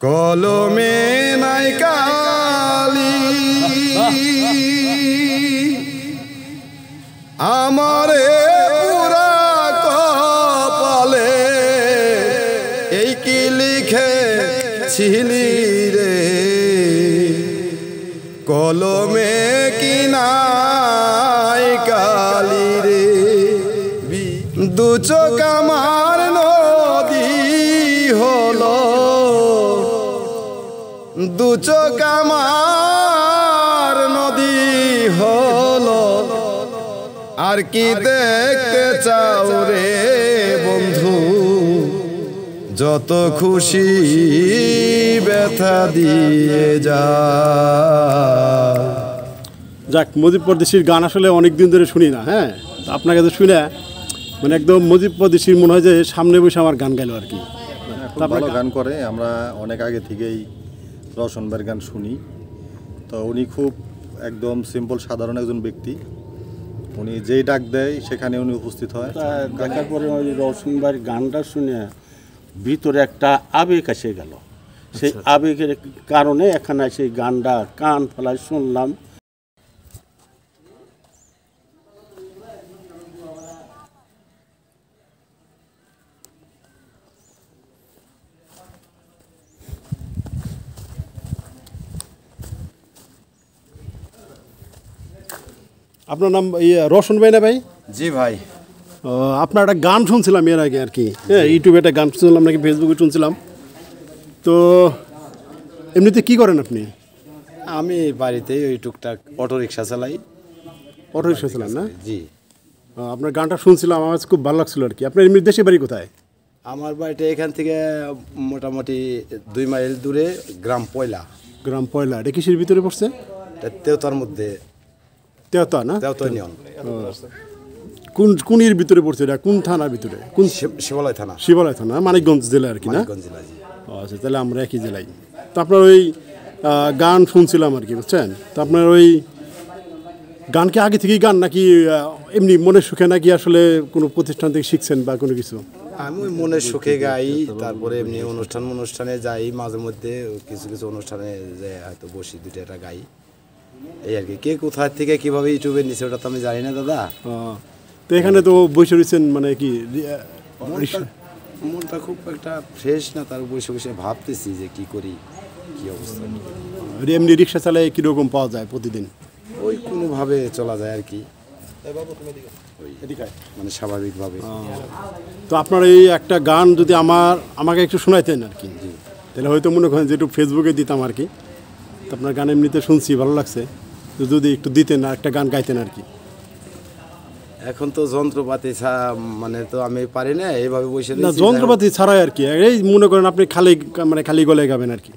কলমে নাই কালি আমারে পুরা কপালে এই কি লিখেছিলি রে কলমে কি নাই কালি রে দু চোখ আমার নদী হলো দু চোখ আমার নদী হলো আর কি দেখতে চাও রে বন্ধু যত খুশি ব্যথা দিয়ে যা। যাক, মুজিব পরদেশির গান আসলে অনেক দিন ধরে শুনি না। হ্যাঁ, আপনার কাছে শুনে মানে একদম মুজিব পরদেশির মনে হয় যে সামনে বসে আমার গান গাইলো আর কি। ভালো গান করে, আমরা অনেক আগে থেকেই রওশন ভাইয়ের গান শুনি। তো উনি খুব একদম সিম্পল সাধারণ একজন ব্যক্তি, উনি যেই ডাক দেয় সেখানে উনি উপস্থিত হয়। দেখার পরে ওই রওশন ভাইয়ের গানটা শুনে ভিতরে একটা আবেগ এসে গেল। সেই আবেগের কারণে এখানে সেই গানটা কান ফেলায় শুনলাম। আপনার নাম রওশন ভাই না ভাই? জি ভাই। আপনার একটা গান শুনছিলাম এর আগে আর কি। হ্যাঁ, ইউটিউবে একটা গান শুনছিলাম নাকি ফেসবুকে শুনছিলাম। তো এমনিতে কি করেন আপনি? আমি বাড়িতে ওই টুকটাক অটো রিক্সা চালাই। অটো রিক্সা চালান না? জি। আপনার গানটা শুনছিলাম, আমার খুব ভালো লাগছিল আর কি। আপনার এমনি দেশের বাড়ি কোথায়? আমার বাড়িটা এখান থেকে মোটামুটি 2 মাইল দূরে, গ্রাম পয়লা। গ্রাম পয়লা, এটা কিসের ভিতরে পড়ছে? তেওতার মধ্যে। তেওতা না? তেওতা ইউনিয়ন। কোন এর ভিতরে পড়ছে এটা? কোন থানার ভিতরে? কোন? শিবালয় থানা। শিবালয় থানা, মানিকগঞ্জ জেলা আর কি না? মানিকগঞ্জ জেলা, জি। আচ্ছা, তাহলে আমরা একই জেলায়। তো আপনার ওই গান শুনছিলাম আর কি, বুঝছেন? তো আপনার ওই গান কি আগে থেকেই গান নাকি এমনি মনের সুখে, নাকি আসলে কোনো প্রতিষ্ঠান থেকে শিখছেন বা কোনো কিছু? আমি ওই মনের সুখে গাই, তারপরে এমনি অনুষ্ঠানে যাই, মাঝে মধ্যে কিছু কিছু অনুষ্ঠানে যে হয়তো বসি, 2টা গাই, এই আর কি। কে কোথায় থেকে কীভাবে ইউটিউবে নিছে ওটা তো আমি জানি না দাদা। তো এখানে তো বসে রয়েছেন, মানে কি মনটা খুব একটা ফ্রেশ না, তার বসে বসে ভাবতেছি যে কি করি, কি অবস্থা। এমনি রিক্সা চালায় কীরকম পাওয়া যায় প্রতিদিন? ওই কোনোভাবে চলা যায় আর কি, মানে স্বাভাবিকভাবে। তো আপনার এই একটা গান যদি আমাকে একটু শোনাইতেন আর কি, তাহলে হয়তো মনে করেন যে একটু ফেসবুকে দিতাম আর কি। তো আপনার গান এমনিতে শুনছি, ভালো লাগছে, তো যদি একটু দিতেন আর একটা গান গাইতেন আর কি। এখন তো যন্ত্রপাতি মানে তো আমি পারি না এইভাবে বসে। না, যন্ত্রপাতি ছাড়াই আর কি, এই মনে করেন আপনি খালি গলায় গাবেন আর কি।